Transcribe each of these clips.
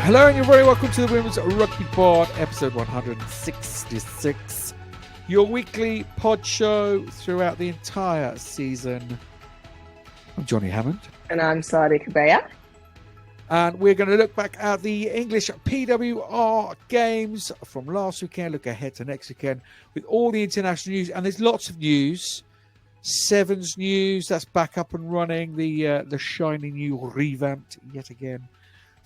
Hello and you're very welcome to the Women's Rugby Pod, episode 166. Your weekly pod show throughout the entire season. I'm Johnnie Hammond. And I'm Sadia Kabeya. And we're going to look back at the English PWR games from last weekend, look ahead to next weekend with all the international news. And there's lots of news. Sevens news, that's back up and running. The shiny new revamped yet again.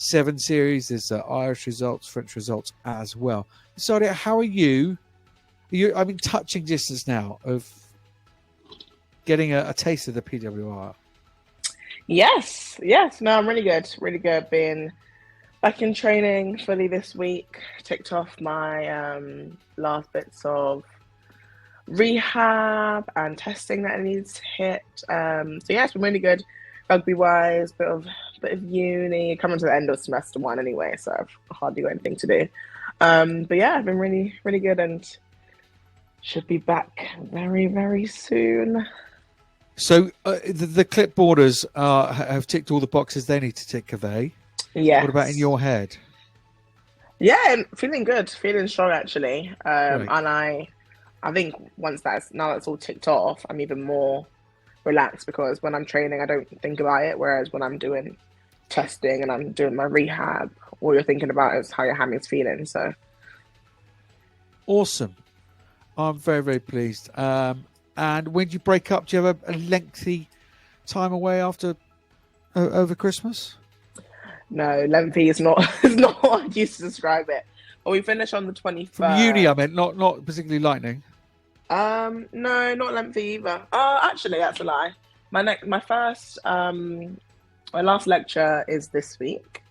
Seven series, there's Irish results, French results as well. Sadia, how are you? I'm in touching distance now of getting a taste of the PWR. Yes. No, I'm really good. Really good. Been back in training fully this week. Ticked off my last bits of rehab and testing that I needed to hit. So yeah, it's been really good. Rugby-wise, bit of uni. Coming to the end of semester one anyway, so I've hardly got anything to do. But yeah, I've been really, really good and should be back very, very soon. So the clipboarders have ticked all the boxes they need to tick, have they? Yeah. What about in your head? Yeah, feeling good, feeling strong actually. Right. And I think now that's all ticked off, I'm even more relaxed because when I'm training, I don't think about it. Whereas when I'm doing testing and I'm doing my rehab, all you're thinking about is how your hammy's feeling. So awesome. I'm very, very pleased. And when do you break up? Do you have a lengthy time away after over Christmas? No, lengthy is not what I used to describe it. But we finish on the 23rd. From uni, I meant, not particularly lightning. No, not lengthy either. Actually, that's a lie. My last lecture is this week,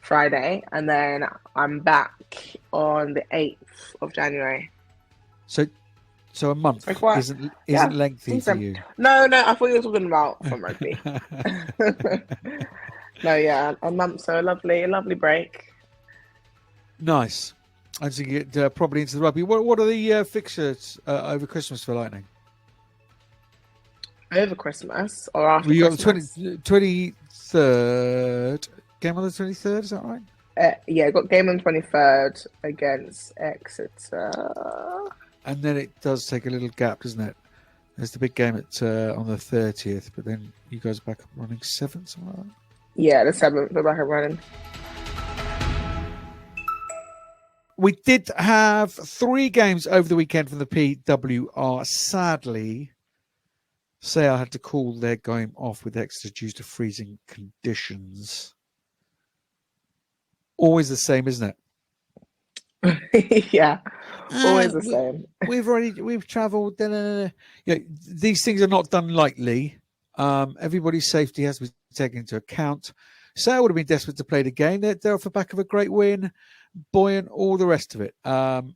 Friday, and then I'm back on the 8th of January. So a month isn't lengthy for you? No, I thought you were talking about from rugby. No, yeah, a month, so a lovely break. Nice. And so you get probably into the rugby. What are the fixtures over Christmas for Lightning? Over Christmas or after Christmas? You got the 23rd. Game on the 23rd, is that right? Yeah, got game on the 23rd against Exeter. And then it does take a little gap, doesn't it? There's the big game on the 30th, but then you guys are back up running 7th, something like that? Yeah, the 7th, we're back up running. We did have 3 games over the weekend from the PWR. Sadly, Sale had to call their game off with Exeter due to freezing conditions. Always the same, isn't it? Yeah, always the same. We've travelled. These things are not done lightly. Everybody's safety has to be taken into account. Sale would have been desperate to play the game. They're off the back of a great win. Buoyant, all the rest of it.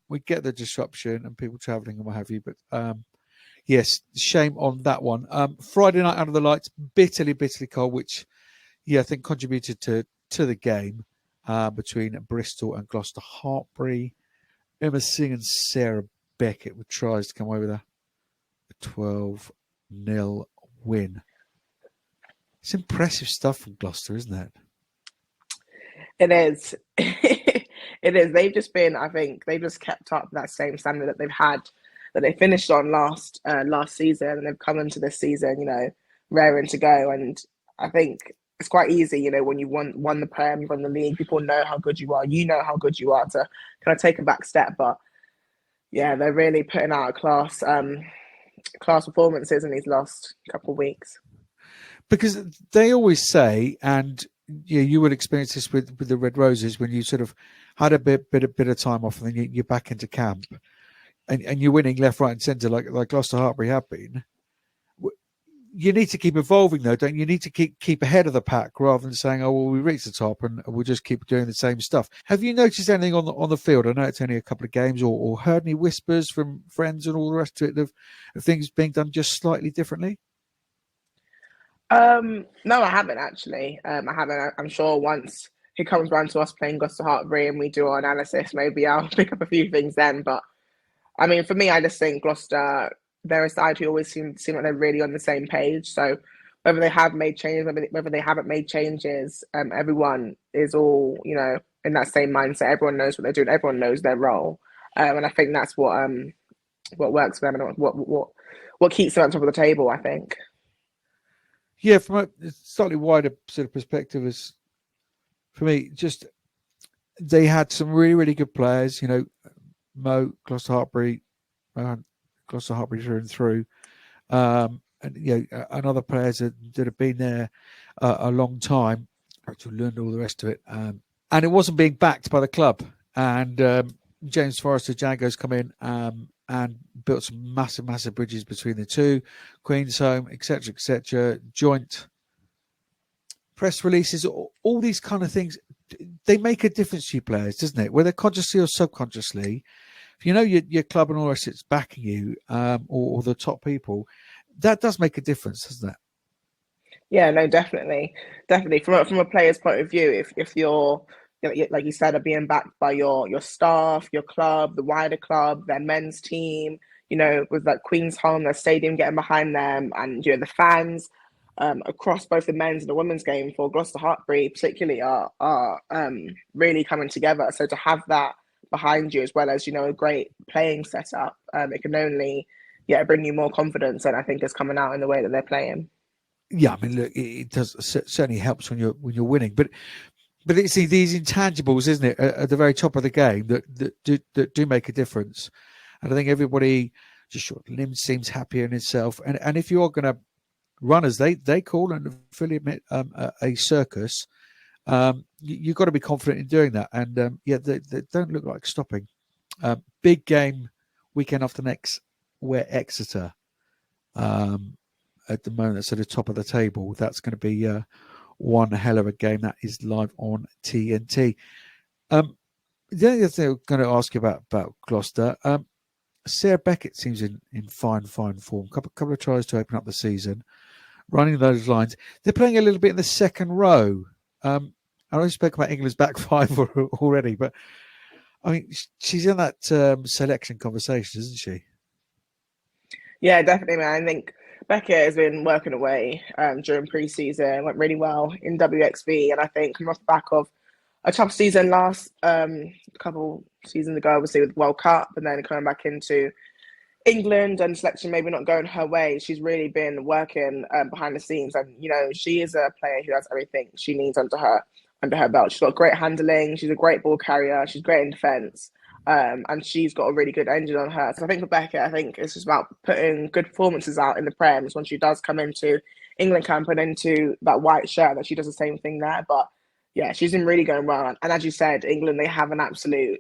We get the disruption and people travelling and what have you, but yes, shame on that one. Friday night under the lights, bitterly cold, which I think contributed to the game between Bristol and Gloucester-Hartpury. Emma Singh and Sarah Beckett with tries to come away with a 12-0 win. It's impressive stuff from Gloucester, isn't it? It is. It is. They've just been, I think, they've just kept up that same standard that they've had, that they finished on last season, and they've come into this season, raring to go. And I think it's quite easy, when you won the Prem, you won the league, people know how good you are. You know how good you are to kind of take a back step. But yeah, they're really putting out class performances in these last couple of weeks. Because they always say, and you would experience this with the Red Roses, when you sort of had a bit of time off and then you're back into camp and you're winning left, right and centre like Gloucester-Hartpury have been. You need to keep evolving though, don't you? You need to keep ahead of the pack rather than saying, oh, well, we reached the top and we'll just keep doing the same stuff. Have you noticed anything on the field? I know it's only a couple of games, or heard any whispers from friends and all the rest of it of things being done just slightly differently? No, I haven't actually. I haven't. I'm sure once he comes round to us playing Gloucester-Hartpury and we do our analysis, maybe I'll pick up a few things then. But I mean, for me, I just think Gloucester, they're a side who always seem like they're really on the same page. So whether they have made changes, whether they haven't made changes, everyone is all, in that same mindset. Everyone knows what they're doing. Everyone knows their role, and I think that's what works for them and what keeps them on top of the table, I think. Yeah, from a slightly wider sort of perspective, is for me, just they had some really, really good players. You know, Mo, Gloucester-Hartpury through and through, and and other players that have been there a long time, actually learned all the rest of it, and it wasn't being backed by the club. And James Forrester Django's come in and built some massive bridges between the two, Queen's Home, etc., joint press releases, all these kind of things. They make a difference to you players, doesn't it? Whether consciously or subconsciously, if you know your club and all the rest it's backing you, or the top people, that does make a difference, doesn't it? Yeah, no, definitely. From a player's point of view, if you're, like you said, are being backed by your staff, your club, the wider club, their men's team, with like Queen's Home, their stadium getting behind them, and the fans across both the men's and the women's game for Gloucester-Hartpury particularly are really coming together. So to have that behind you, as well as a great playing setup, it can only bring you more confidence, and I think it's coming out in the way that they're playing. Yeah, I mean, look, it does certainly helps when you're winning, but it's these intangibles, isn't it, at the very top of the game that do make a difference. And I think everybody just Lim seems happier in itself. And if you are going to run, as they call and fully admit, a circus, you've got to be confident in doing that. And they don't look like stopping. Big game weekend after next, where Exeter. At the moment, that's at the top of the table. That's going to be one hell of a game. That is live on TNT. The other thing I'm going to ask you about Gloucester, Sarah Beckett seems in fine form. Couple of tries to open up the season, running those lines. They're playing a little bit in the second row. I already spoke about England's back five already, but I mean, she's in that selection conversation, isn't she? Yeah, definitely, man. I think Beckett has been working away during pre-season, went really well in WXV, and I think coming off the back of a tough season last couple seasons ago, obviously with World Cup, and then coming back into England and selection maybe not going her way, she's really been working behind the scenes, and she is a player who has everything she needs under her belt. She's got great handling, she's a great ball carrier, she's great in defence. And she's got a really good engine on her. So I think for Beckett, I think it's just about putting good performances out in the Prems when she does come into England camp and into that white shirt, that she does the same thing there. But yeah, she's been really going well. And as you said, England, they have an absolute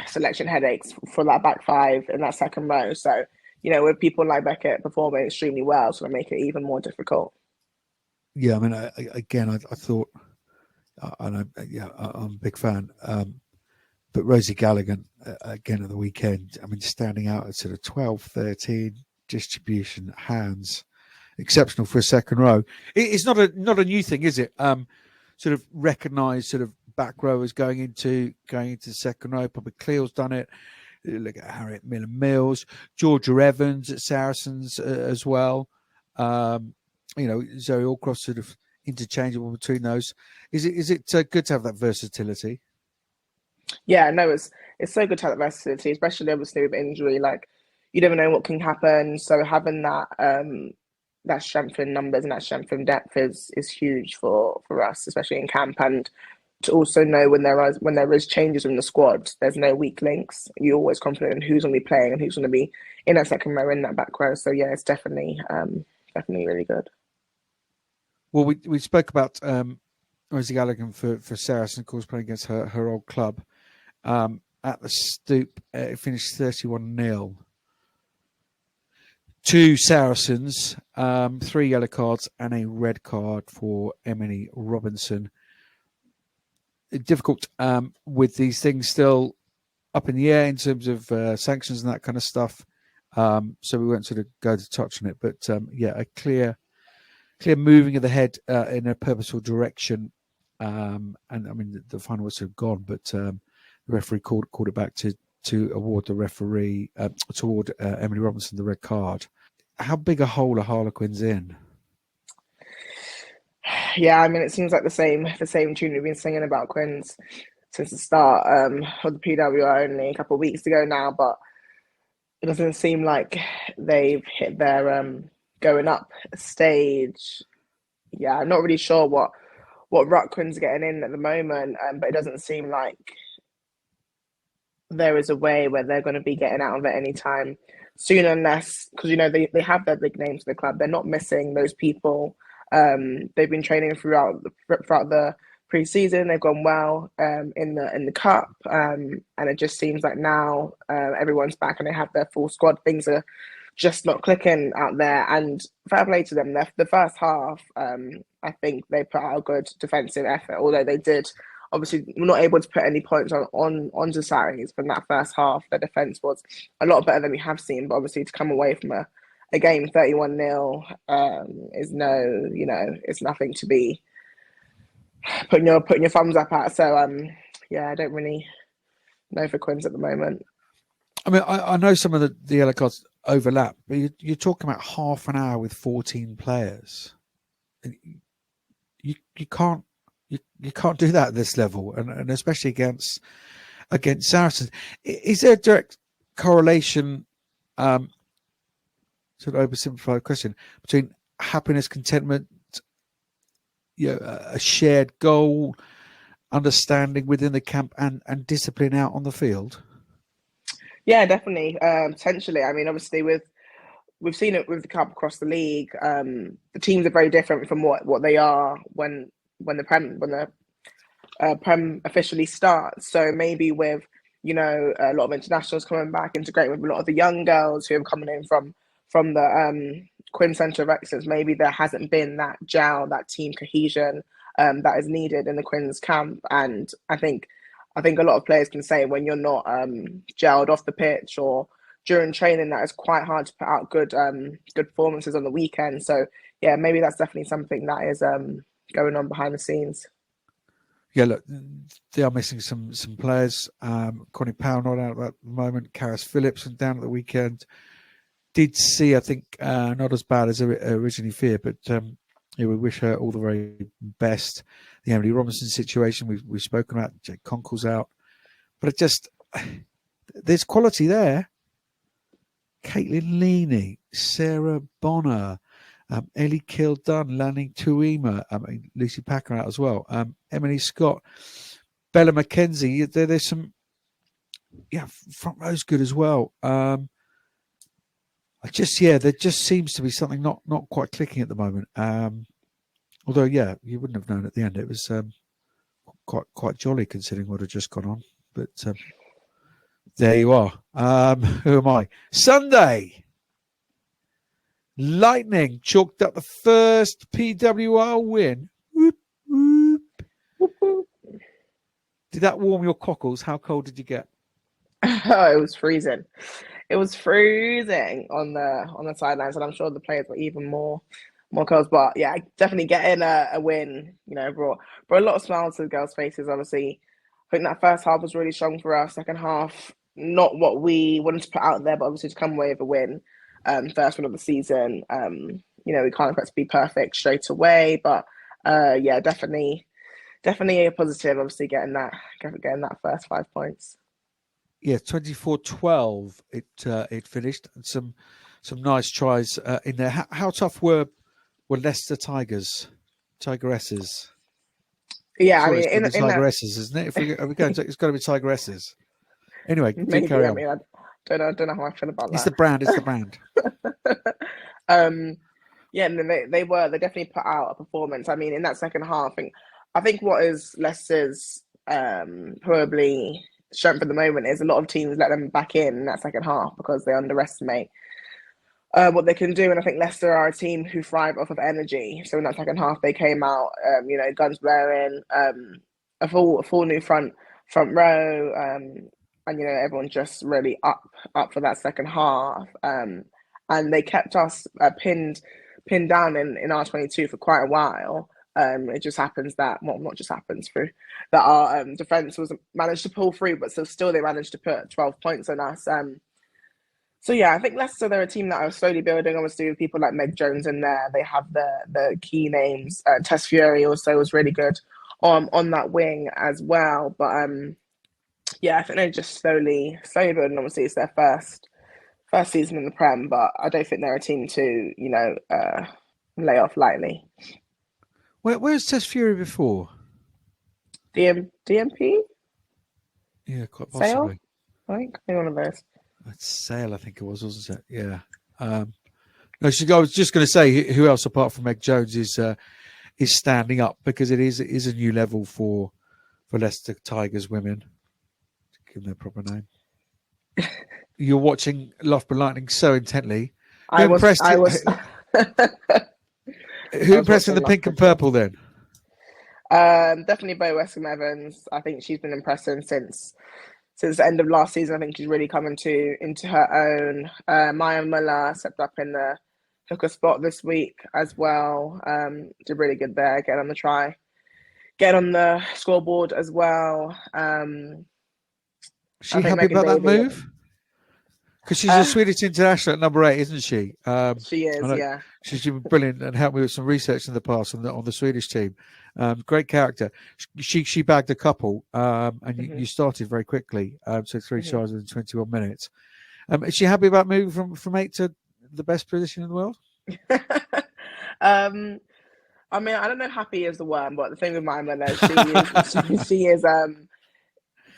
selection headaches for that back five in that second row. So, with people like Beckett performing extremely well, it's going to make it even more difficult. Yeah, I mean, I thought, I'm a big fan. But Rosie Gallagher, again at the weekend, I mean, standing out at sort of 12, 13, distribution, hands, exceptional for a second row. It's not a new thing, is it? Sort of recognised sort of back rowers going into the second row. Probably Cleo's done it. Look at Harriet Mills, Georgia Evans at Saracens as well. Zoe Allcross sort of interchangeable between those. Is it good to have that versatility? Yeah, no, it's so good to have that versatility, especially obviously with injury. Like, you never know what can happen. So having that that strength in numbers and that strength in depth is huge for us, especially in camp. And to also know when there is changes in the squad, there's no weak links. You're always confident in who's going to be playing and who's going to be in that second row, in that back row. So yeah, it's definitely really good. Well, we spoke about Rosie Gallagher for Saracens, of course, playing against her old club. At the Stoop, it finished 31-0 to Saracens. 3 yellow cards and a red card for Emily Robinson. Difficult with these things still up in the air in terms of sanctions and that kind of stuff. So we won't sort of go to touch on it. But a clear moving of the head in a purposeful direction. And I mean, the final was sort of gone, but the referee called it back to award the referee toward Emily Robinson the red card. How big a hole are Harlequins in? Yeah, I mean, it seems like the same tune we've been singing about Quins since the start of the PWR only a couple of weeks ago now, but it doesn't seem like they've hit their going up stage. Yeah, I'm not really sure what Ruckman's getting in at the moment, but it doesn't seem like there is a way where they're going to be getting out of it anytime soon, unless, because they have their big names for the club. They're not missing those people. They've been training throughout the pre-season. They've gone well in the cup, and it just seems like now everyone's back and they have their full squad. Things are just not clicking out there, and fair play to them. The first half, I think they put out a good defensive effort, although they did obviously were not able to put any points onto Saracens from that first half. Their defence was a lot better than we have seen, but obviously to come away from a game 31-0 is it's nothing to be putting your thumbs up at. So I don't really know for Quins at the moment. I mean, I know some of the yellow cards overlap, but you're talking about half an hour with 14 players. You can't do that at this level, and especially against Saracens. Is there a direct correlation, sort of oversimplified question, between happiness, contentment, a shared goal, understanding within the camp, and discipline out on the field? Yeah, definitely. Potentially. I mean, obviously, we've seen it with the cup across the league. The teams are very different from what they are when the Prem officially starts. So maybe with a lot of internationals coming back, integrating with a lot of the young girls who are coming in from the Quinn Centre of Excellence, maybe there hasn't been that gel, that team cohesion that is needed in the Quinn's camp. And I think a lot of players can say when you're not gelled off the pitch or during training, that it's quite hard to put out good performances on the weekend. So yeah, maybe that's definitely something that is going on behind the scenes. Yeah, look, they are missing some players. Connie Powell not out at the moment. Karis Phillips went down at the weekend. Did see, I think, not as bad as originally feared, but we wish her all the very best. The Emily Robinson situation we've spoken about. Jake Conkle's out, but there's quality there. Caitlin Leaney, Sarah Bonner, Ellie Kildunn, Lanning Tuima, Lucy Packer out as well. Emily Scott, Bella McKenzie. There's some, front row's good as well. There just seems to be something not quite clicking at the moment. Although, you wouldn't have known at the end. It was quite jolly considering what had just gone on. But there you are. Who am I? Sunday. Lightning chalked up the first PWR win. Whoop, whoop. Whoop, whoop. Did that warm your cockles? How cold did you get? Oh, it was freezing. It was freezing on the sidelines, and I'm sure the players were even more cold. But yeah, definitely getting a win, brought a lot of smiles to the girls' faces. Obviously, I think that first half was really strong for us. Second half, not what we wanted to put out there, but obviously to come away with a win. First one of the season. We can't expect to be perfect straight away, but definitely a positive. Obviously, getting that first 5 points. Yeah, 24-12 it finished, and some nice tries in there. How tough were Leicester Tigeresses? Yeah, Surely I mean, it's Tigeresses, isn't it? If we're going to, it's got to be Tigeresses. Anyway, maybe, carry on. I mean, I don't know how I feel about It's that. the brand. It's the brand. And they definitely put out a performance. I mean, in that second half, I think what is Leicester's probably strength at the moment is a lot of teams let them back in that second half because they underestimate what they can do. And I think Leicester are a team who thrive off of energy. So in that second half, they came out, guns blaring, a full new front row, and everyone just really up for that second half. And they kept us pinned down in R22 for quite a while. It just happens that, not just happens through that our defence was managed to pull through, but still they managed to put 12 points on us. So yeah, I think Leicester, they're a team that are slowly building. Obviously, with people like Meg Jones in there, they have the key names. Tess Fury also was really good on that wing as well. But yeah, I think they're just slowly building. Obviously, it's their first season in the Prem, but I don't think they're a team to lay off lightly. Where's Tess Fury before? DMP? Yeah, quite Sale? possibly. I think maybe one of those. That's Sale, I think it was, wasn't it? Yeah. No, I was just going to say, who else apart from Meg Jones is standing up, because it is a new level for Leicester Tigers women. To give them their proper name. You're watching Loughborough Lightning so intently. Who impressed in the pink and purple then? Definitely Bo Weskham-Evans. I think she's been impressive since the end of last season. I think she's really come into her own. Maya Muller stepped up in the hooker spot this week as well. Did really good there, get on the try, get on the scoreboard as well. She happy about that move? Because she's a Swedish international at number 8, isn't she? She is, yeah. She's been brilliant and helped me with some research in the past on the Swedish team. Great character. She bagged a couple, and you started very quickly. So 3 tries within 21 minutes. Is she happy about moving from 8 to the best position in the world? I mean, I don't know. Happy is the word, but the thing with Maya Muller,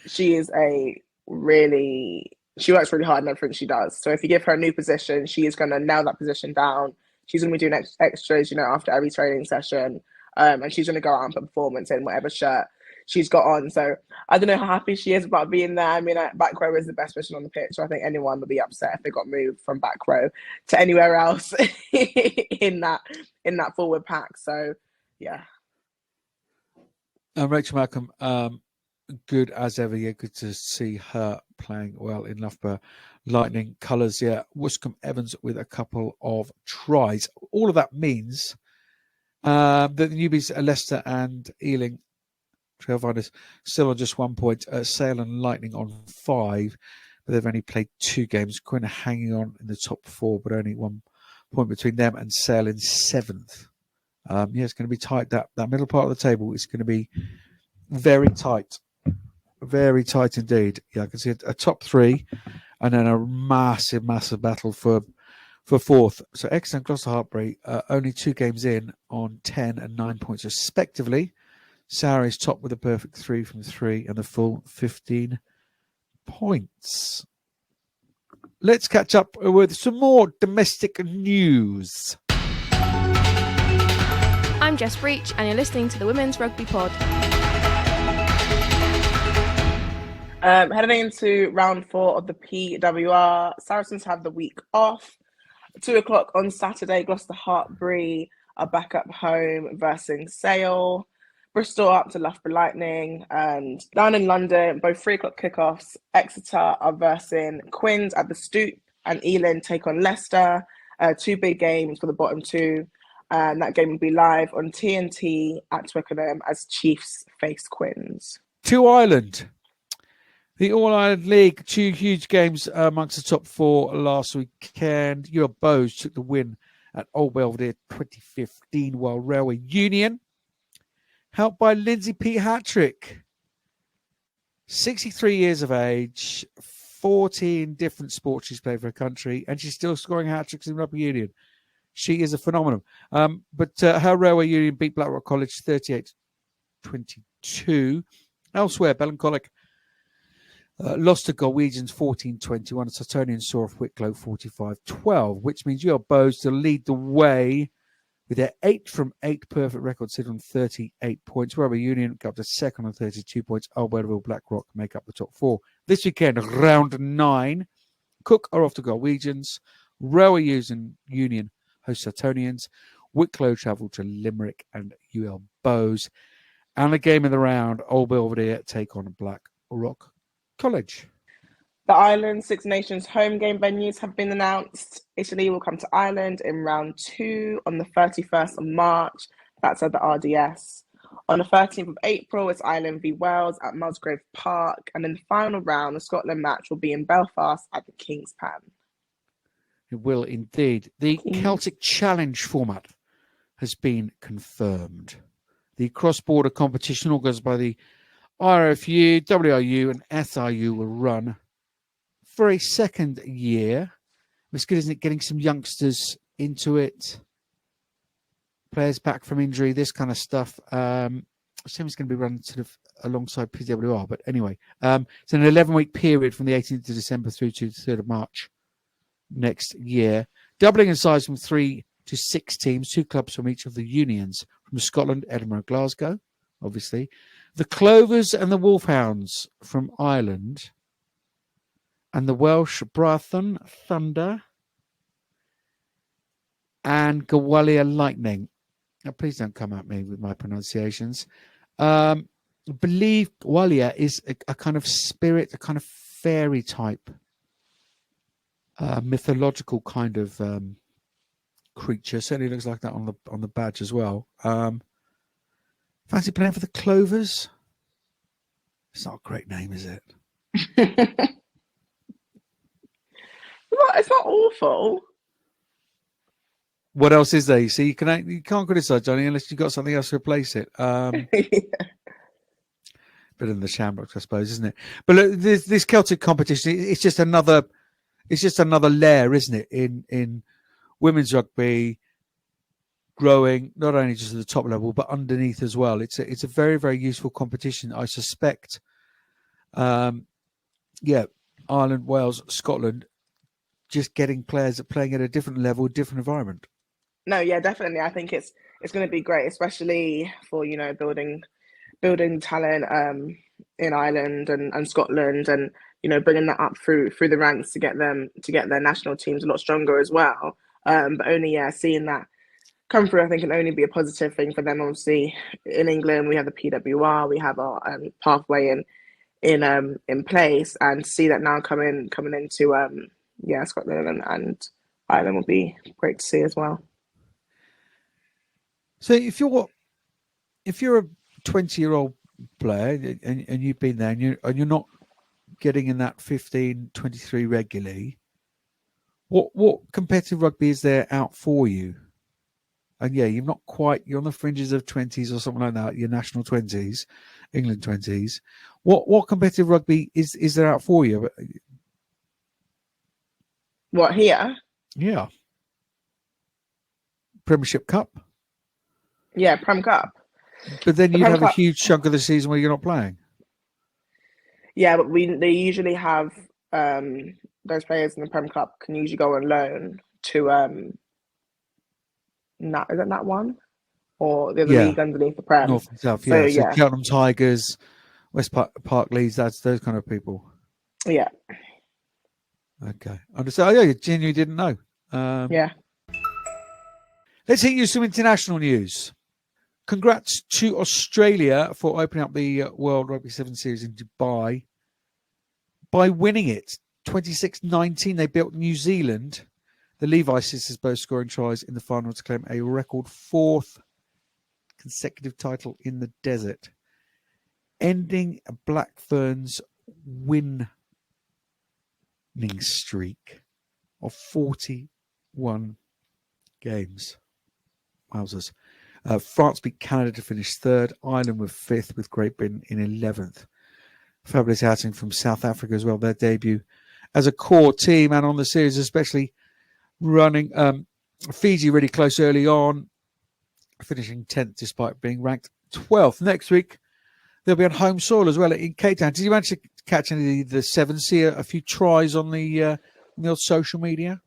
she is a really. She works really hard in everything she does. So if you give her a new position, she is going to nail that position down. She's going to be doing extras, after every training session. And she's going to go out and put performance in whatever shirt she's got on. So I don't know how happy she is about being there. I mean, back row is the best position on the pitch. So I think anyone would be upset if they got moved from back row to anywhere else in that forward pack. So, yeah. Rachel Malcolm, good as ever. Yeah, good to see her playing well in Loughborough Lightning colours. Yeah, Weskham-Evans with a couple of tries. All of that means that the newbies, Leicester and Ealing, Trailfinders, still on just 1 point. Sale and Lightning on 5, but they've only played 2 games. Quinn hanging on in the top 4, but only 1 point between them and Sale in 7th. Yeah, it's going to be tight. That middle part of the table is going to be very tight. Very tight indeed. Yeah, I can see a top 3 and then a massive battle for 4th. So Exeter and Gloucester-Hartpury only 2 games in on 10 and 9 points respectively. Sarah is top with a perfect 3 from 3 and a full 15 points. Let's catch up with some more domestic news. I'm Jess Breach and you're listening to the Women's Rugby Pod. Heading into round 4 of the PWR, Saracens have the week off. 2:00 on Saturday, Gloucester-Hartpury are back up home versus Sale. Bristol up to Loughborough Lightning, and down in London, both 3:00 kickoffs. Exeter are versing Quins at the Stoop, and Ealing take on Leicester. 2 big games for the bottom 2, and that game will be live on TNT at Twickenham as Chiefs face Quins. tIreland. The All-Ireland League, 2 huge games amongst the top 4 last weekend. Your Bows took the win at Old Belvedere 2015, while Railway Union, helped by Lindsay Pete hat-trick. 63 years of age, 14 different sports she's played for her country, and she's still scoring hat-tricks in Rugby Union. She is a phenomenon. But her Railway Union beat Blackrock College 38-22. Elsewhere, Ballincollig lost to Galwegians 14-21. Sartonians saw off Wicklow 45-12, which means your Bows to lead the way with their 8 from 8 perfect record, sitting on 38 points. Rugby Union go up to second on 32 points. Albertville, Blackrock make up the top 4. This weekend, round 9, Cook are off to Galwegians. Railway Union host Sartonians. Wicklow travel to Limerick and UL Bows. And the game of the round, Old Belvedere take on Blackrock College. The Ireland Six Nations home game venues have been announced. Italy will come to Ireland in round 2 on the 31st of March. That's at the RDS. On the 13th of April, it's Ireland v Wales at Musgrave Park. And in the final round, the Scotland match will be in Belfast at the King's Pan. It will indeed. The Celtic Challenge format has been confirmed. The cross-border competition organised by the RFU, WRU and SRU will run for a second year. It's good, isn't it, getting some youngsters into it, players back from injury, this kind of stuff. I assume it's going to be run sort of alongside PWR, but anyway, it's an 11-week period from the 18th of December through to the 3rd of March next year, doubling in size from 3 to 6 teams, 2 clubs from each of the unions, from Scotland, Edinburgh, Glasgow, obviously, the Clovers and the Wolfhounds from Ireland, and the Welsh Brathen Thunder and Gloucester Lightening. Now, please don't come at me with my pronunciations. I believe Gloucester is a kind of spirit, a kind of fairy type, mythological kind of creature. Certainly looks like that on the badge as well. Fancy playing for the Clovers? It's not a great name, is it? It's not awful. What else is there? You see, you can't criticize Johnny unless you've got something else to replace it. Yeah. Bit in the shamrock, I suppose, isn't it? But look, this Celtic competition, it's just another layer, isn't it? In women's rugby, growing not only just at the top level but underneath as well. It's a very, very useful competition. I suspect. Ireland, Wales, Scotland, just getting players that playing at a different level, different environment. No, yeah, definitely. I think it's going to be great, especially for building talent in Ireland and Scotland, and bringing that up through the ranks to get their national teams a lot stronger as well. But only seeing that come through, I think, can only be a positive thing for them. Obviously, in England we have the PWR, we have our pathway in place, and see that now coming into Scotland and Ireland will be great to see as well. So if you're a 20-year-old player and you've been there and you're not getting in that 15, 23 regularly, what competitive rugby is there out for you? And you're on the fringes of 20s or something like that, your national 20s, England 20s. What competitive rugby is there out for you? What, here? Yeah. Premiership Cup? Yeah, Prem Cup. But then you'd Prem have Cup. a huge chunk of the season where you're not playing. Yeah, but they usually have those players in the Prem Cup can usually go on loan to is it that one? Or the other league underneath the Prem? North and South, So, So Cheltenham Tigers, West Park Leeds, that's those kind of people. Yeah. Okay. Understand. Oh, yeah, you genuinely didn't know. Yeah. Let's hit you some international news. Congrats to Australia for opening up the World Rugby 7 Series in Dubai by winning it 26-19. They built New Zealand. The Levi sisters both scoring tries in the final to claim a record 4th consecutive title in the desert, ending Black Ferns' winning streak of 41 games. Wowzers. France beat Canada to finish 3rd. Ireland were 5th, with Great Britain in 11th. Fabulous outing from South Africa as well. Their debut as a core team and on the series, especially running Fiji really close early on, finishing 10th despite being ranked 12th. Next week, they'll be on home soil as well in Cape Town. Did you manage to catch any of the Sevens? See a few tries on the old social media?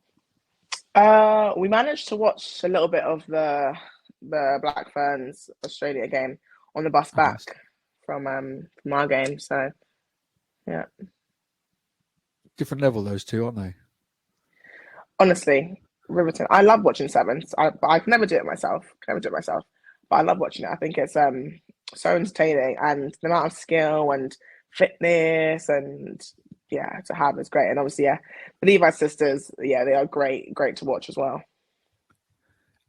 We managed to watch a little bit of the Black Ferns Australia game on the bus back from our game. So, yeah. Different level, those two, aren't they? Honestly, riveting. I love watching Sevens. I can never do it myself. But I love watching it. I think it's so entertaining, and the amount of skill and fitness and to have is great. And obviously, the Levi sisters, they are great to watch as well.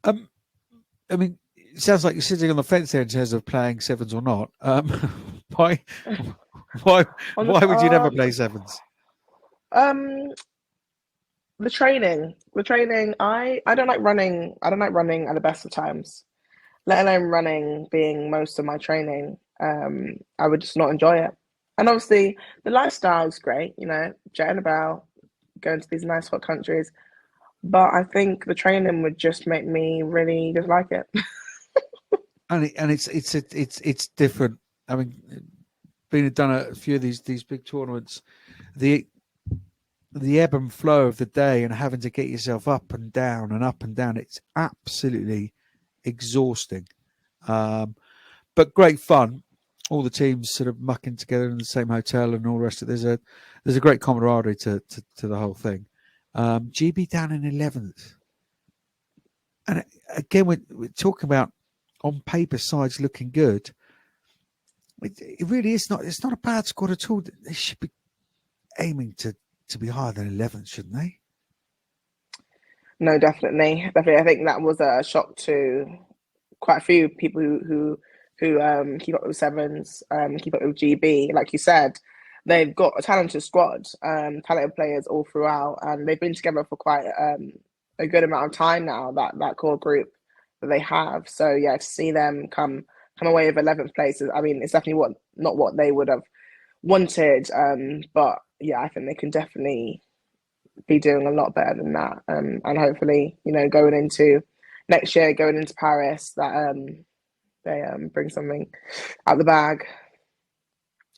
I mean, it sounds like you're sitting on the fence there in terms of playing Sevens or not. Why would you never play Sevens? The training. I don't like running. I don't like running at the best of times. let alone running being most of my training. I would just not enjoy it. And obviously, the lifestyle is great, jetting about, going to these nice hot countries. But I think the training would just make me really dislike it. And it's different. I mean, being done a few of these big tournaments, the ebb and flow of the day and having to get yourself up and down and up and down, it's absolutely exhausting. But great fun. All the teams sort of mucking together in the same hotel and all the rest of it. There's a great camaraderie to the whole thing. GB down in 11th. And again, we're talking about on paper sides looking good. It really is not. It's not a bad squad at all. They should be aiming to be higher than 11th, shouldn't they? No, definitely. I think that was a shock to quite a few people who keep up with Sevens, keep up with GB. Like you said, they've got a talented squad, talented players all throughout, and they've been together for quite a good amount of time now. That core group that they have. So yeah, to see them come away with 11th place, I mean, it's definitely not what they would have wanted. But yeah, I think they can definitely be doing a lot better than that. And hopefully, going into next year, going into Paris, that they bring something out the bag.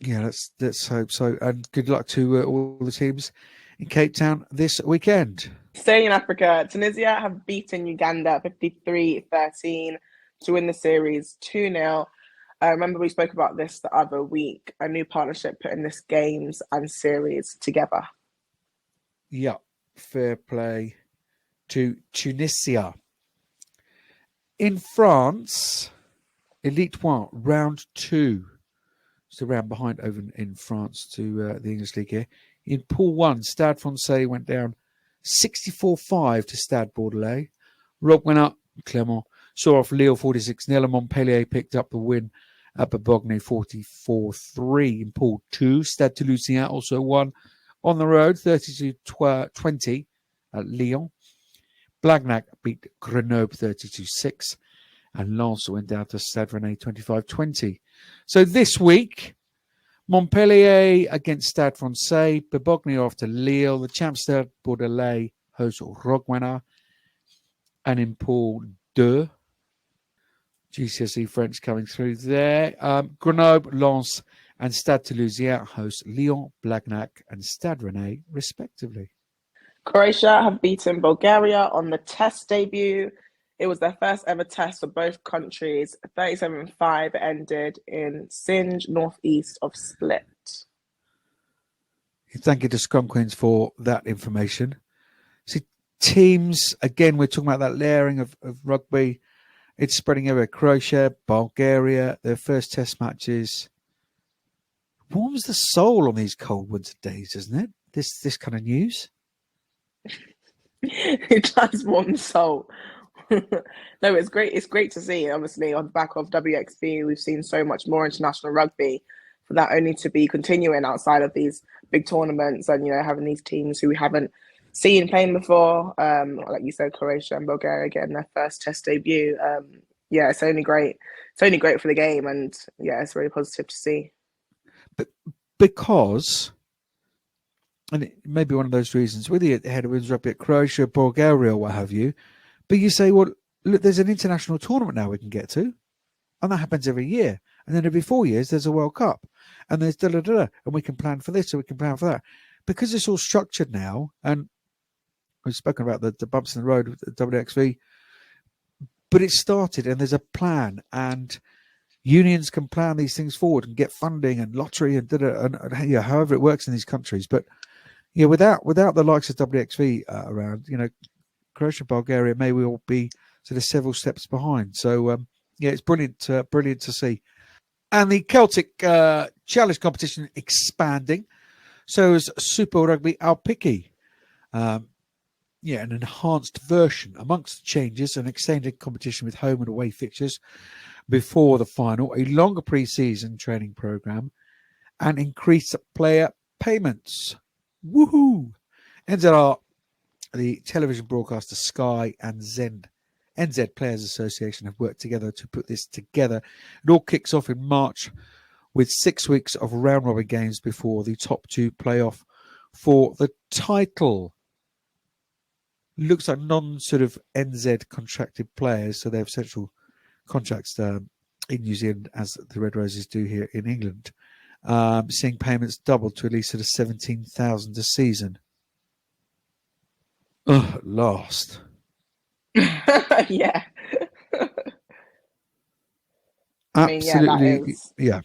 Yeah, let's hope so. And good luck to all the teams in Cape Town this weekend. Staying in Africa, Tunisia have beaten Uganda 53-13 to win the series 2-0. Remember, we spoke about this the other week, a new partnership putting this games and series together. Yeah, fair play to Tunisia. In France, Elite One, round 2. It's a round behind over in France to the English League here. In Pool 1, Stade Francais went down 64-5 to Stade Bordelais. Rob went up, Clermont saw off Lille 46-0, and Montpellier picked up the win at Bourgogne 44-3. In Pool 2, Stade Toulousain also won on the road 32-20 at Lyon. Blagnac beat Grenoble 32-6, and Lens went down to Stade Rennais 25-20. So this week, Montpellier against Stade Francais, Bourgogne off to Lille, the champs Stade Bordelais host Roquena, and in Pool 2, GCSE French coming through there. Grenoble, Lens, and Stade Toulousain host Lyon, Blagnac, and Stade Rennais, respectively. Croatia have beaten Bulgaria on the test debut. It was their first ever test for both countries. 37-5 ended in Sinj, northeast of Split. Thank you to Scrum Queens for that information. See, teams, again, we're talking about that layering of rugby. It's spreading everywhere. Croatia, Bulgaria, their first test matches. Warms the soul on these cold winter days, doesn't it? This kind of news. It does warm the soul. No, it's great. It's great to see. Obviously, on the back of WXB, we've seen so much more international rugby. For that only to be continuing outside of these big tournaments, and having these teams who we haven't seen playing before, like you said, Croatia and Bulgaria getting their first test debut. Yeah, it's only great. It's only great for the game, and yeah, it's really positive to see. But because, and it may be one of those reasons, whether you're head of women's rugby at Croatia, Bulgaria, or what have you, but you say, well, look, there's an international tournament now we can get to, and that happens every year. And then every 4 years, there's a World Cup, and there's and we can plan for this, or we can plan for that. Because it's all structured now, and we've spoken about the bumps in the road with the WXV, but it started, and there's a plan, and unions can plan these things forward and get funding and lottery and however it works in these countries. But without the likes of WXV around, Croatia, Bulgaria may well be sort of several steps behind. So it's brilliant to see. And the Celtic Challenge competition expanding. So is Super Rugby Aupiki. An enhanced version. Amongst the changes, an extended competition with home and away fixtures before the final, a longer pre-season training program, and increased player payments. Woohoo! NZR, the television broadcaster Sky, and Zen NZ Players Association have worked together to put this together. It all kicks off in March with 6 weeks of round robin games before the top 2 playoff for the title. Looks like non-sort of NZ contracted players, so they have central contracts in New Zealand, as the Red Roses do here in England. Seeing payments doubled to at least sort of 17,000 a season. Oh, at last. Yeah. Absolutely. Yeah.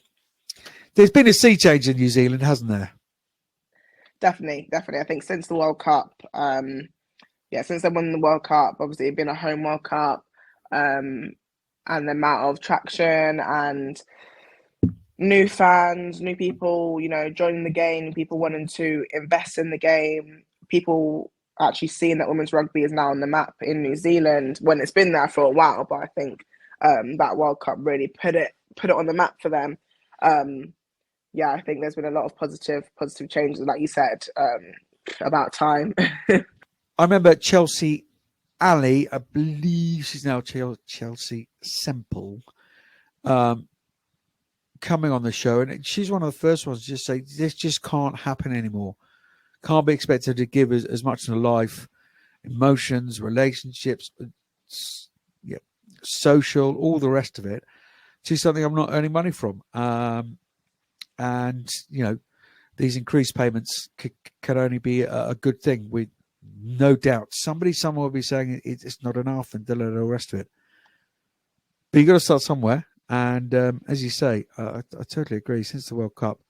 There's been a sea change in New Zealand, hasn't there? Definitely. I think since the World Cup, since they won the World Cup, obviously it's been a home World Cup, and the amount of traction and new fans, new people, joining the game, people wanting to invest in the game, people actually seeing that women's rugby is now on the map in New Zealand when it's been there for a while. But I think that World Cup really put it on the map for them. I think there's been a lot of positive changes, like you said, about time. I remember Chelsea Ali, I believe she's now Chelsea Semple, coming on the show, and she's one of the first ones to just say this just can't happen anymore. Can't be expected to give as much in life, emotions, relationships, social, all the rest of it, to something I'm not earning money from. And these increased payments can only be a good thing. With no doubt, somewhere will be saying it's not enough and the rest of it. But you got to start somewhere. And as you say, I totally agree. Since the World Cup,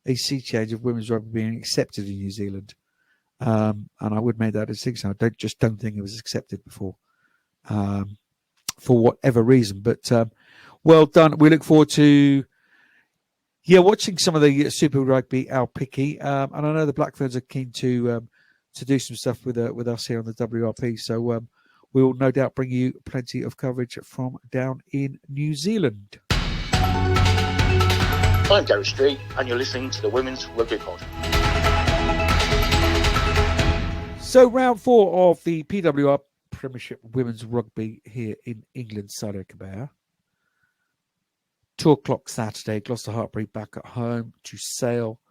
a sea change of women's rugby being accepted in New Zealand, and I would make that distinction. I don't think it was accepted before, for whatever reason. But well done. We look forward to watching some of the Super Rugby Aupiki, and I know the Blackferns are keen to do some stuff with us here on the WRP. So we will no doubt bring you plenty of coverage from down in New Zealand. I'm Gary Street, and you're listening to the Women's Rugby Pod. So round 4 of the PWR Premiership Women's Rugby here in England, Sadia Kabeya. 2 o'clock Saturday, Gloucester-Hartpury back at home to Sale.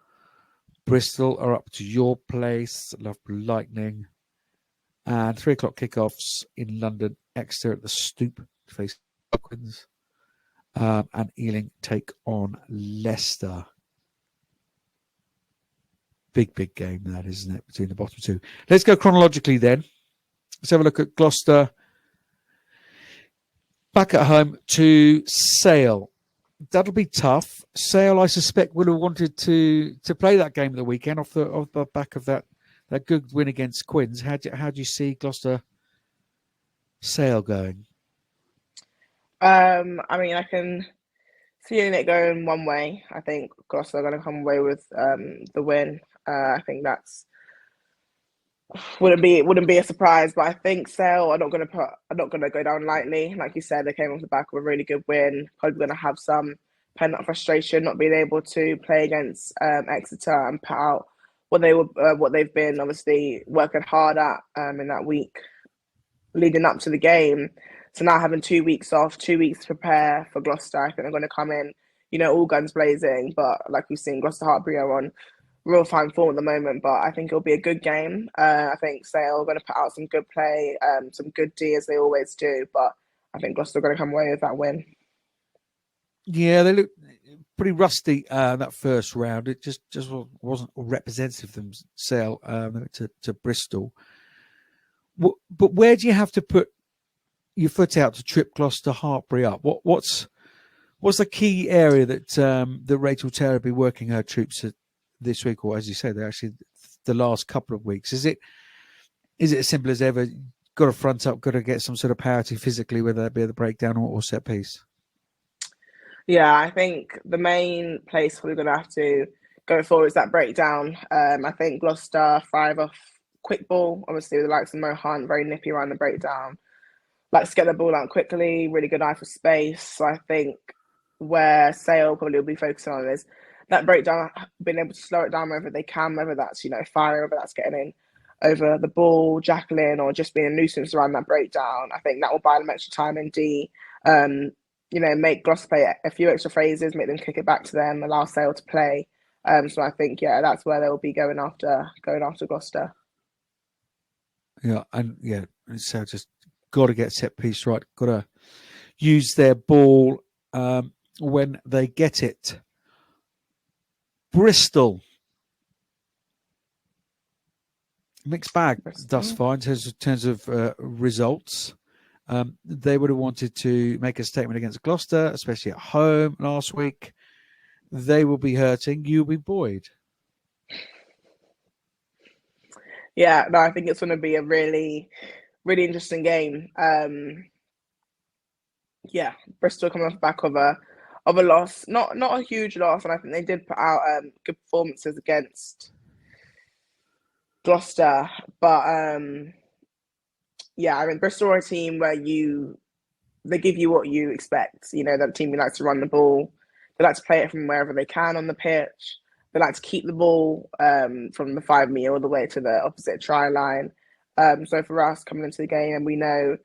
Bristol are up to your place, Loughborough Lightning. And 3 o'clock kickoffs in London, Exeter at the Stoop to face Quins. And Ealing take on Leicester. Big game that, isn't it, between the bottom 2. Let's go chronologically then. Let's have a look at Gloucester. Back at home to Sale. That'll be tough. Sale, I suspect, would have wanted to play that game of the weekend off the back of that good win against Quins. How do you see Gloucester Sale going? I can see it going one way. I think Gloucester are going to come away with the win. I think that's wouldn't be a surprise. But I think Sale are not going to go down lightly. Like you said, they came off the back of a really good win. Probably going to have some pent-up frustration, not being able to play against Exeter and put out what they've been obviously working hard at in that week leading up to the game. So now having 2 weeks off, 2 weeks to prepare for Gloucester, I think they're going to come in, all guns blazing. But like we've seen, Gloucester-Hartpury are on real fine form at the moment. But I think it'll be a good game. I think Sale are going to put out some good play, some good D as they always do. But I think Gloucester are going to come away with that win. Yeah, they look pretty rusty that first round. It just wasn't representative of them, Sale, to Bristol. But where do you have to put your foot out to trip Gloucester-Hartpury up? What's the key area that Rachel Taylor will be working her troops at this week, or as you say, they're actually the last couple of weeks? Is it as simple as ever? Got to front up, got to get some sort of parity physically, whether that be the breakdown or set piece? Yeah, I think the main place we're going to have to go for is that breakdown. I think Gloucester thrive off quick ball, obviously with the likes of Mo Hunt, very nippy around the breakdown. Likes to get the ball out quickly, really good eye for space. So I think where Sale probably will be focusing on is that breakdown, being able to slow it down whether they can, whether that's, firing, whether that's getting over the ball, Jacqueline, or just being a nuisance around that breakdown. I think that will buy them extra time in D. Make Gloucester play a few extra phrases, make them kick it back to them, allow Sale to play. So I think, that's where they'll be going after Gloucester. Yeah, so just got to get set piece right. Got to use their ball when they get it. Bristol. Mixed bag thus far in terms of results. They would have wanted to make a statement against Gloucester, especially at home last week. They will be hurting. You'll be buoyed. Yeah, no, I think it's going to be a really, really interesting game. Bristol coming off the back of a loss, not a huge loss, and I think they did put out good performances against Gloucester, but Bristol are a team where they give you what you expect. That team who likes to run the ball, they like to play it from wherever they can on the pitch. They like to keep the ball from the 5 metre all the way to the opposite try line. So for us coming into the game, and we know,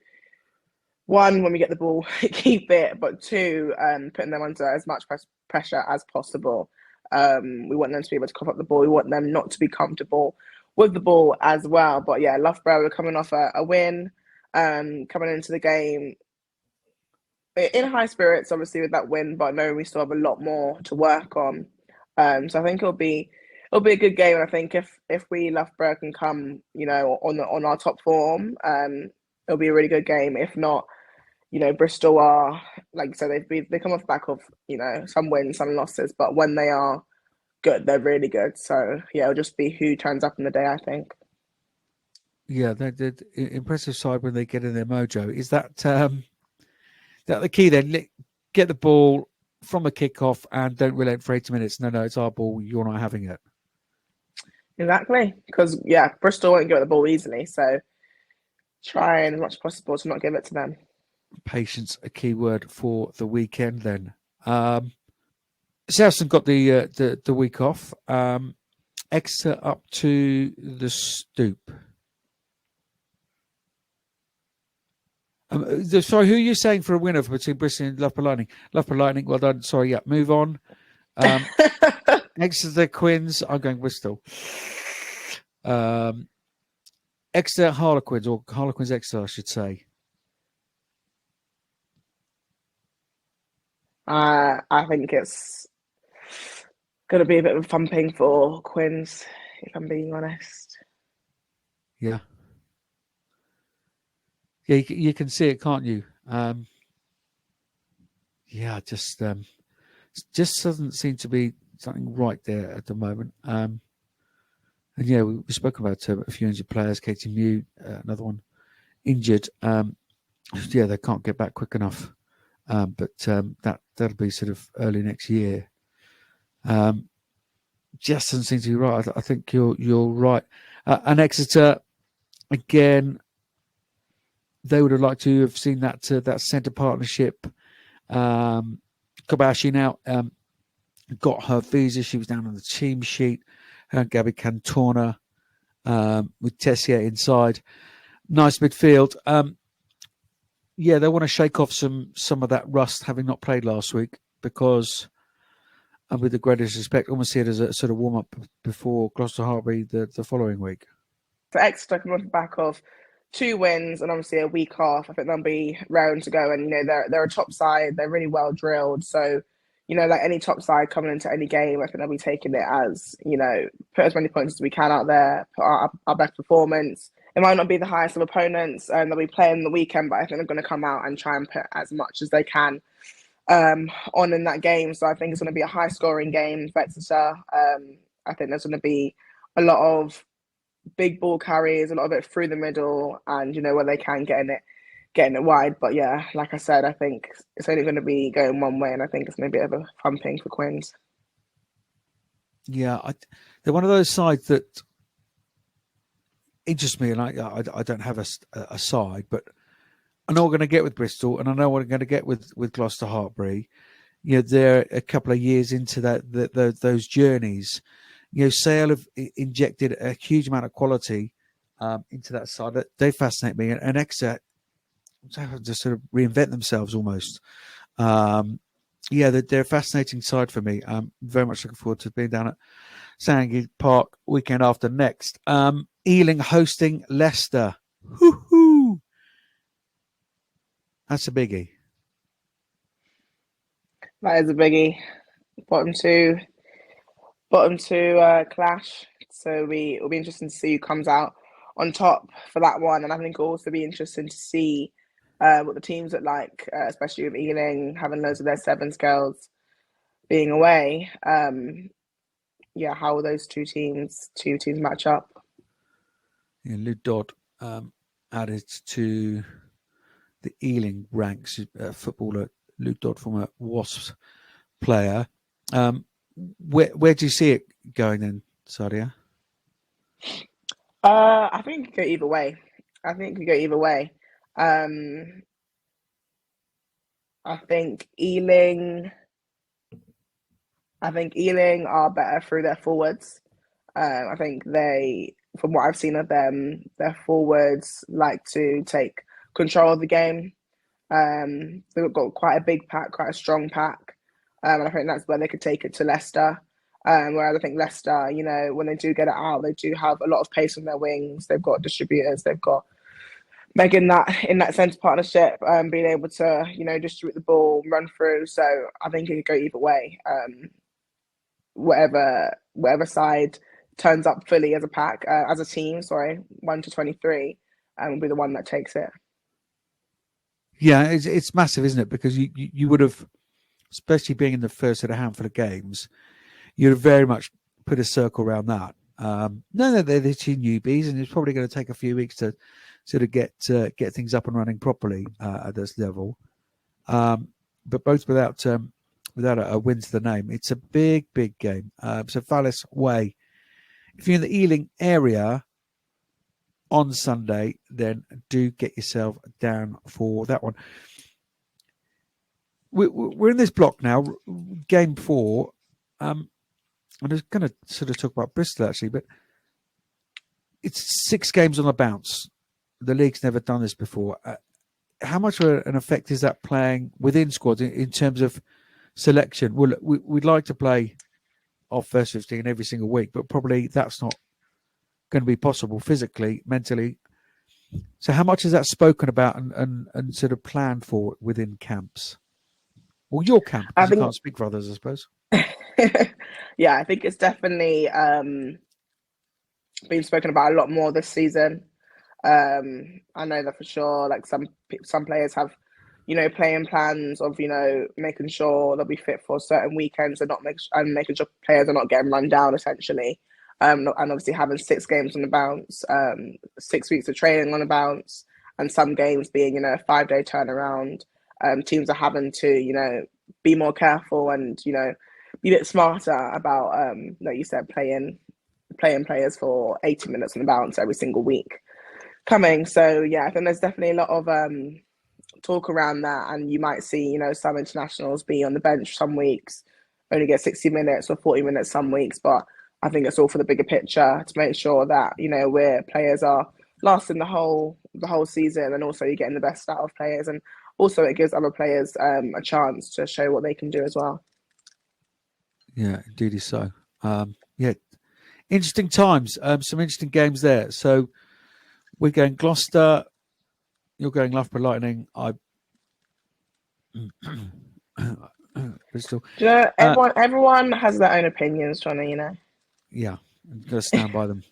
one, when we get the ball, keep it, but two, putting them under as much pressure as possible. We want them to be able to cough up the ball. We want them not to be comfortable with the ball as well. But Loughborough are coming off a win, coming into the game in high spirits, obviously, with that win, but knowing we still have a lot more to work on. So I think it'll be a good game. And I think if we Loughborough can come, on our top form, it'll be a really good game. If not, Bristol are, like I said, they come off the back of, some wins, some losses, but when they are good, they're really good. So it'll just be who turns up in the day, I think. Yeah, they're impressive side when they get in their mojo. Is that the key then? Get the ball from a kickoff and don't relent for 80 minutes. No, it's our ball. You're not having it. Exactly. Because, Bristol won't get the ball easily. So try as much as possible to not give it to them. Patience, a key word for the weekend then. Saracens got the week off. Exeter up to the Stoop. Sorry, who are you saying for a winner between Bristol and Loughborough Lightning? Loughborough Lightning, well done. Sorry, move on. Exeter Quins, I'm going Bristol. Exeter Harlequins, or Harlequins Exeter, I should say. I think it's going to be a bit of a thumping for Quins, if I'm being honest. Yeah. Yeah, you can see it, can't you? Just doesn't seem to be something right there at the moment. And we spoke about a few injured players. Katie Mew, another one injured. They can't get back quick enough. But that'll be sort of early next year. Just doesn't seem to be right. I think you're right. And Exeter, again, they would have liked to have seen that centre partnership. Kobayashi now got her visa. She was down on the team sheet. Her and Gabby Cantona with Tessier inside. Nice midfield. They want to shake off some of that rust, having not played last week, because, and with the greatest respect, almost see it as a sort of warm-up before Gloucester-Hartpury the following week. For Exeter coming off the back of 2 wins and obviously a week off, I think they'll be round to go. And, they're a top side. They're really well drilled. So, like any top side coming into any game, I think they'll be taking it as, put as many points as we can out there, put our best performance. It might not be the highest of opponents, and they'll be playing the weekend, but I think they're going to come out and try and put as much as they can on in that game. So I think it's going to be a high-scoring game for Exeter. I think there's going to be a lot of big ball carries, a lot of it through the middle, and where they can getting it wide. But like I said, I think it's only going to be going one way, and I think it's going to be a bit of a thumping for Quins. Yeah, they're one of those sides that interests me, and I don't have a side, but I know what we're going to get with Bristol, and I know what we're going to get with Gloucester-Hartpury. They're a couple of years into those journeys. Sale have injected a huge amount of quality into that side. They fascinate me. And Exeter have to sort of reinvent themselves almost. They're a fascinating side for me. I'm very much looking forward to being down at Sandgate Park weekend after next. Ealing hosting Leicester. Hoo-hoo! That's a biggie. That is a biggie. Bottom two clash. So it'll be interesting to see who comes out on top for that one. And I think it'll also be interesting to see what the teams look like, especially with Ealing having loads of their sevens girls being away. How will those two teams match up? Yeah, Lou Dodd added to the Ealing ranks, footballer Lou Dodd, former Wasps player. Where do you see it going then, Sadia? I think it could go either way. I think Ealing are better through their forwards. I think from what I've seen of them, their forwards like to take control of the game. They've got quite a big pack, quite a strong pack. And I think that's where they could take it to Leicester. Whereas I think Leicester, when they do get it out, they do have a lot of pace on their wings. They've got distributors. They've got Megan in that centre partnership, being able to, distribute the ball, run through. So I think it could go either way. Whatever side turns up fully as a pack, as a team, 1 to 23, will be the one that takes it. Yeah, it's massive, isn't it? Because you would have, especially being in the first of a handful of games, you'd have very much put a circle around that. They're the two newbies, and it's probably going to take a few weeks to sort of get things up and running properly at this level. But both without a win to the name, it's a big game. So Vallis Way. If you're in the Ealing area on Sunday, then do get yourself down for that one. We're in this block now, game 4. I'm just going to sort of talk about Bristol actually, but it's 6 games on the bounce. The league's never done this before. How much of an effect is that playing within squads in terms of selection? Well, we'd like to play off first 15 every single week, but probably that's not going to be possible physically, mentally. So how much is that spoken about and sort of planned for within camps? Well, your camp, because you can't speak for others, I suppose. Yeah, I think it's definitely been spoken about a lot more this season. I know that for sure. Like some players have, playing plans of, making sure they'll be fit for certain weekends and making sure players are not getting run down essentially. And obviously having 6 games on the bounce, 6 weeks of training on the bounce, and some games being, a 5-day turnaround. Teams are having to, be more careful and, be a bit smarter about, like you said, playing players for 80 minutes on the bounce every single week coming. So yeah, I think there's definitely a lot of talk around that, and you might see, some internationals be on the bench some weeks, only get 60 minutes or 40 minutes some weeks, but I think it's all for the bigger picture to make sure that, where players are lasting the whole season, and also you're getting the best out of players, and also it gives other players a chance to show what they can do as well. Yeah, indeed so. Interesting times, some interesting games there. So we're going Gloucester, you're going Loughborough Lightning. Bristol. Everyone has their own opinions, Johnnie, Yeah, I'm going to stand by them.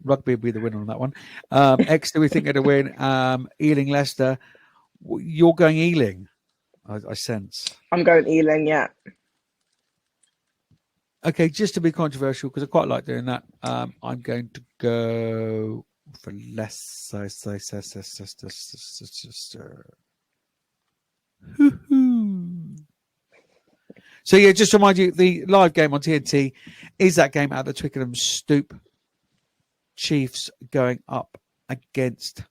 Rugby will be the winner on that one. Exeter, we think are to win. Ealing, Leicester. You're going Ealing, I sense. I'm going Ealing, yeah. Okay, just to be controversial, because I quite like doing that, I'm going to go for Leicester. So yeah, just to remind you, the live game on TNT is that game at the Twickenham Stoop. Chiefs going up against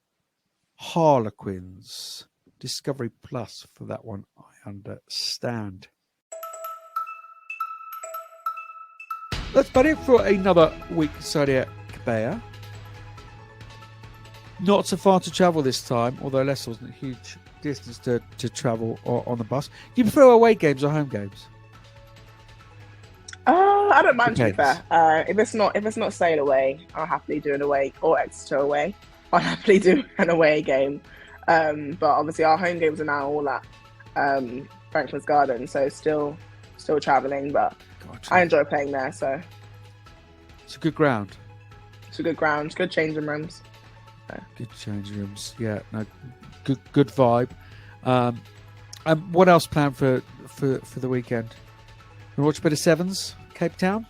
Harlequins. Discovery Plus for that one, I understand. That's about it for another week, Sadia Kabeya. Not so far to travel this time, although Leicester wasn't a huge distance to travel on the bus. Do you prefer away games or home games? I don't mind, to be Depends. fair. If it's not Sale away, I'll happily do an away, or Exeter away. I'll happily do an away game. But obviously our home games are now all at Franklin's Garden, so still travelling, but Gotcha. I enjoy playing there, so It's a good ground. it's a good ground, good changing rooms. Good changing rooms. Yeah, no, good vibe. What else planned for the weekend? You watch a bit of Sevens, Cape Town?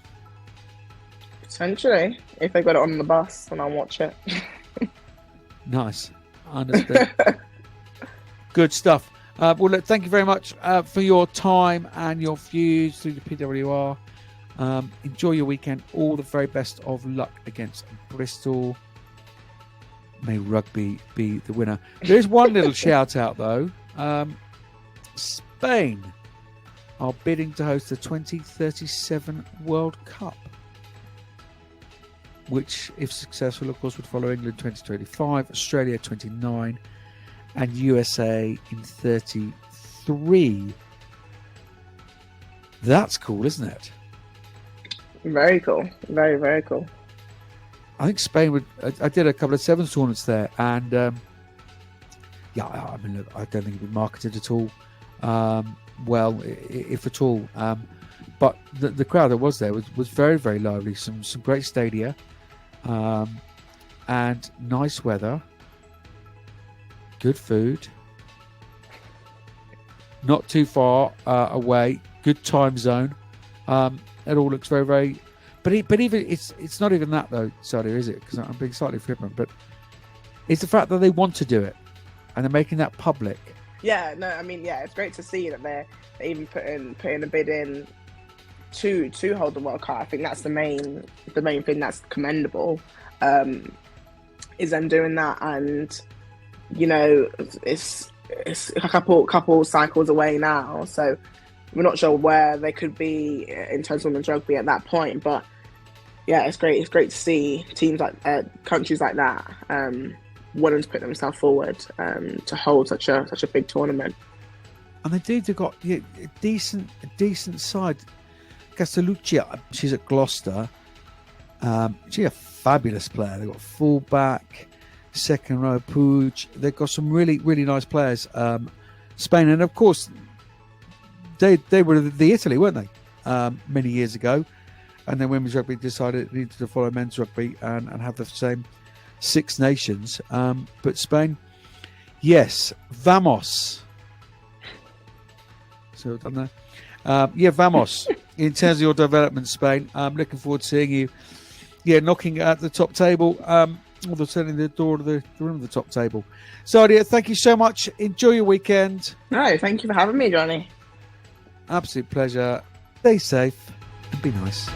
Potentially, if they got it on the bus, then I'll watch it. Nice. Understood. Good stuff. Well, look, thank you very much for your time and your views through the PWR. Enjoy your weekend. All the very best of luck against Bristol. May rugby be the winner. There is one little shout out, though. Spain are bidding to host the 2037 World Cup, which, if successful, of course, would follow England 2025, Australia 29, and USA in 33. That's cool, isn't it? Very cool. Very, very cool. I think Spain would. I did a couple of Sevens tournaments there, and yeah, I mean, look, I don't think it'd be marketed at all. Well, if at all. But the crowd that was there was very, very lively. Some great stadia, and nice weather, good food, not too far away, good time zone. It all looks very, very. But even it's not even that though, Sadia, is it? Because I'm being slightly flippant, but it's the fact that they want to do it and they're making that public. Yeah, no, I mean, yeah, it's great to see that they're even putting a bid in to hold the World Cup. I think that's the main thing that's commendable, is them doing that. And you know, it's a couple cycles away now, so we're not sure where they could be in terms of women's rugby at that point. But yeah, it's great to see teams like countries like that wanting to put themselves forward to hold such a big tournament. And they've got a decent side. Castelluccia, she's at Gloucester. She's a fabulous player. They've got fullback, second row Puig. They've got some really, really nice players. Spain, and of course, they were the Italy, weren't they? Many years ago. And then women's rugby decided it needed to follow men's rugby and have the same Six Nations. But Spain, yes, vamos. So we've done that. Yeah, vamos. In terms of your development, Spain, I'm looking forward to seeing you. Yeah, knocking at the top table, or turning the door to the room of the top table. Sadia, thank you so much. Enjoy your weekend. No, thank you for having me, Johnny. Absolute pleasure. Stay safe and be nice.